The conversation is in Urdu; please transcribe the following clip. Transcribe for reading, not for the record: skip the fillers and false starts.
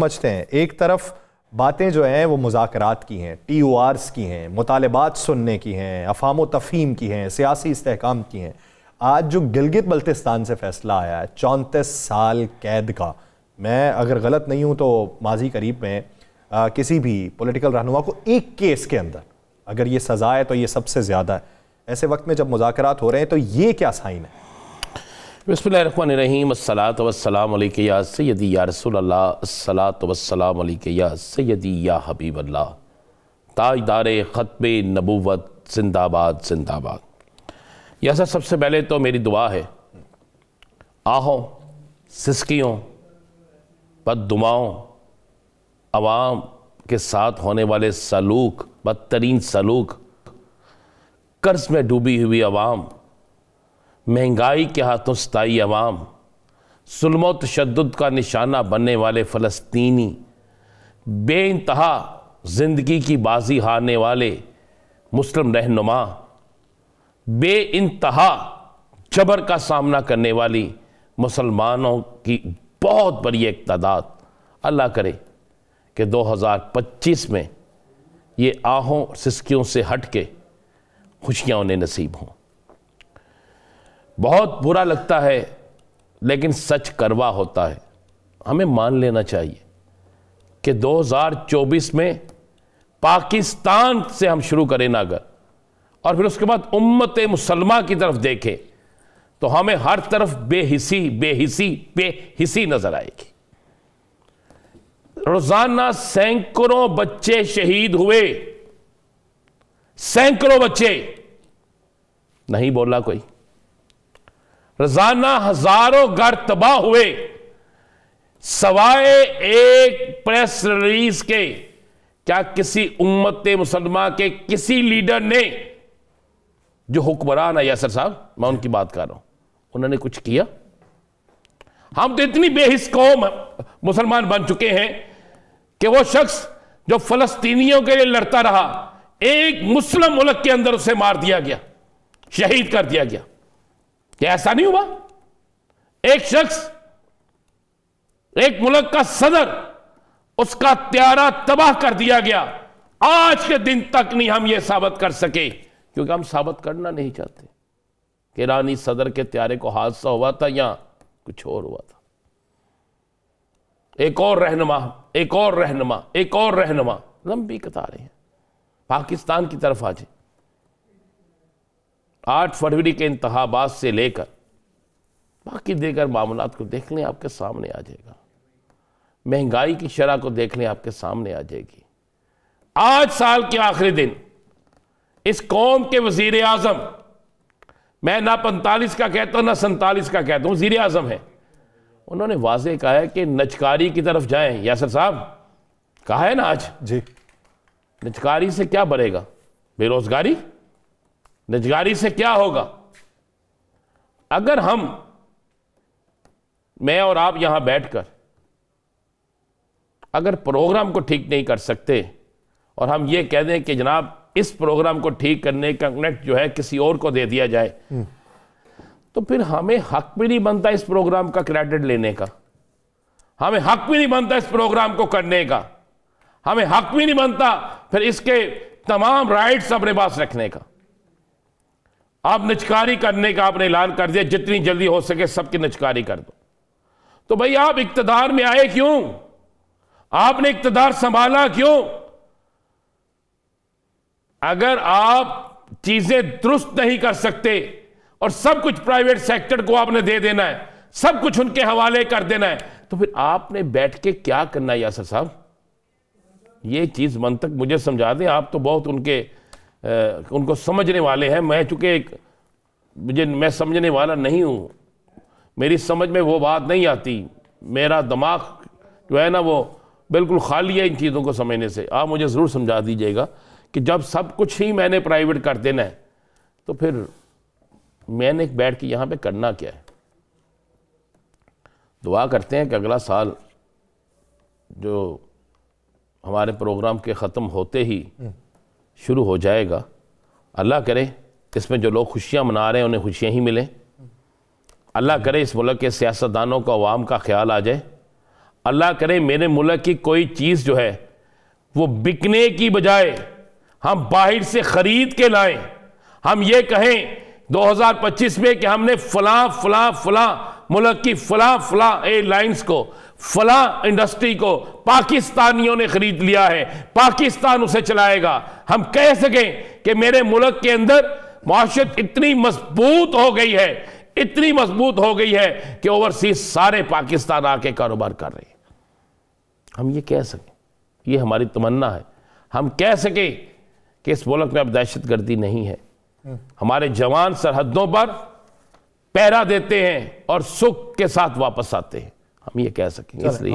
سمجھتے ہیں ایک طرف باتیں جو ہیں وہ مذاکرات کی ہیں، ٹی او آرز کی ہیں، مطالبات سننے کی ہیں، افہام و تفہیم کی ہیں، سیاسی استحکام کی ہیں. آج جو گلگت بلتستان سے فیصلہ آیا ہے 34 سال قید کا، میں اگر غلط نہیں ہوں تو ماضی قریب میں کسی بھی پولیٹیکل رہنما کو ایک کیس کے اندر اگر یہ سزا ہے تو یہ سب سے زیادہ ہے. ایسے وقت میں جب مذاکرات ہو رہے ہیں تو یہ کیا سائن ہے؟ بسم اللہ الرحمن الرحیم. الصلاۃ والسلام علیک یا سیدی یا رسول اللہ، الصلاۃ والسلام علیک یا سیدی یا حبیب اللہ. تاجدار ختم نبوت زندہ باد زندہ باد. یا سب سے پہلے تو میری دعا ہے آہوں، سسکیوں، بددعاؤں، عوام کے ساتھ ہونے والے سلوک، بدترین سلوک، قرض میں ڈوبی ہوئی عوام، مہنگائی کے ہاتھوں ستائی عوام، ظلم و تشدد کا نشانہ بننے والے فلسطینی، بے انتہا زندگی کی بازی ہارنے والے مسلم رہنما، بے انتہا جبر کا سامنا کرنے والی مسلمانوں کی بہت بڑی ایک تعداد، اللہ کرے کہ 2025 میں یہ آہوں سسکیوں سے ہٹ کے خوشیاں انہیں نصیب ہوں. بہت برا لگتا ہے لیکن سچ کروا ہوتا ہے. ہمیں مان لینا چاہیے کہ 2024 میں پاکستان سے ہم شروع کریں نا اگر، اور پھر اس کے بعد امت مسلمہ کی طرف دیکھیں تو ہمیں ہر طرف بے حسی نظر آئے گی. روزانہ سینکڑوں بچے شہید ہوئے، سینکڑوں بچے، نہیں بولا کوئی. روزانہ ہزاروں گھر تباہ ہوئے سوائے ایک پریس ریلیز کے. کیا کسی امت مسلمہ کے کسی لیڈر نے، جو حکمران ہے یاسر صاحب، میں ان کی بات کر رہا ہوں، انہوں نے کچھ کیا؟ ہم تو اتنی بے حس قوم مسلمان بن چکے ہیں کہ وہ شخص جو فلسطینیوں کے لیے لڑتا رہا، ایک مسلم ملک کے اندر اسے مار دیا گیا، شہید کر دیا گیا. کیا ایسا نہیں ہوا؟ ایک شخص، ایک ملک کا صدر، اس کا طیارہ تباہ کر دیا گیا. آج کے دن تک نہیں ہم یہ ثابت کر سکے، کیونکہ ہم ثابت کرنا نہیں چاہتے کہ ایرانی صدر کے طیارے کو حادثہ ہوا تھا یا کچھ اور ہوا تھا. ایک اور رہنما، ایک اور رہنما، ایک اور رہنما، لمبی قطاریں ہیں. پاکستان کی طرف آ جائیں. 8 فروری کے انتخابات سے لے کر باقی دیگر معاملات کو دیکھ لیں، آپ کے سامنے آ جائے گا. مہنگائی کی شرح کو دیکھ لیں، آپ کے سامنے آ جائے گی. آج سال کے آخری دن اس قوم کے وزیر اعظم، میں نہ 45 کا کہتا ہوں نہ 47 کا کہتا ہوں، وزیر اعظم ہے، انہوں نے واضح کہا ہے کہ نجکاری کی طرف جائیں. یاسر صاحب کہا ہے نا آج، جی نجکاری سے کیا بڑھے گا؟ بے روزگاری. نجکاری سے کیا ہوگا؟ اگر میں اور آپ یہاں بیٹھ کر اگر پروگرام کو ٹھیک نہیں کر سکتے اور ہم یہ کہہ دیں کہ جناب اس پروگرام کو ٹھیک کرنے کا کنیکٹ جو ہے کسی اور کو دے دیا جائے، تو پھر ہمیں حق بھی نہیں بنتا اس پروگرام کا کریڈٹ لینے کا. ہمیں حق بھی نہیں بنتا اس پروگرام کو کرنے کا. ہمیں حق بھی نہیں بنتا پھر اس کے تمام رائٹس اپنے پاس رکھنے کا. آپ نجکاری کرنے کا آپ نے اعلان کر دیا، جتنی جلدی ہو سکے سب کی نجکاری کر دو. تو بھئی آپ اقتدار میں آئے کیوں؟ آپ نے اقتدار سنبھالا کیوں؟ اگر آپ چیزیں درست نہیں کر سکتے اور سب کچھ پرائیویٹ سیکٹر کو آپ نے دے دینا ہے، سب کچھ ان کے حوالے کر دینا ہے، تو پھر آپ نے بیٹھ کے کیا کرنا ہے یاسر صاحب؟ یہ چیز منطق مجھے سمجھا دیں. آپ تو بہت ان کو سمجھنے والے ہیں. میں چونکہ میں سمجھنے والا نہیں ہوں، میری سمجھ میں وہ بات نہیں آتی. میرا دماغ جو ہے نا وہ بالکل خالی ہے ان چیزوں کو سمجھنے سے. آپ مجھے ضرور سمجھا دیجئے گا کہ جب سب کچھ ہی میں نے پرائیویٹ کر دینا ہے تو پھر میں نے بیٹھ کے یہاں پہ کرنا کیا ہے؟ دعا کرتے ہیں کہ اگلا سال جو ہمارے پروگرام کے ختم ہوتے ہی شروع ہو جائے گا، اللہ کرے اس میں جو لوگ خوشیاں منا رہے ہیں انہیں خوشیاں ہی ملیں. اللہ کرے اس ملک کے سیاستدانوں کو عوام کا خیال آ جائے. اللہ کرے میرے ملک کی کوئی چیز جو ہے وہ بکنے کی بجائے ہم باہر سے خرید کے لائیں، ہم یہ کہیں 2025 میں کہ ہم نے فلاں فلاں فلاں ملک کی فلاں فلاں ایئر لائنز کو، فلاں انڈسٹری کو پاکستانیوں نے خرید لیا ہے، پاکستان اسے چلائے گا، ہم کہہ سکیں کہ میرے ملک کے اندر معاشرت اتنی مضبوط ہو گئی ہے، اتنی مضبوط ہو گئی ہے کہ اوورسیز سارے پاکستان آ کے کاروبار کر رہے ہیں، ہم یہ کہہ سکیں، یہ ہماری تمنا ہے، ہم کہہ سکیں کہ اس ملک میں اب دہشت گردی نہیں ہے، ہمارے جوان سرحدوں پر پہرا دیتے ہیں اور سکھ کے ساتھ واپس آتے ہیں، ہم یہ کہہ سکیں، اس لیے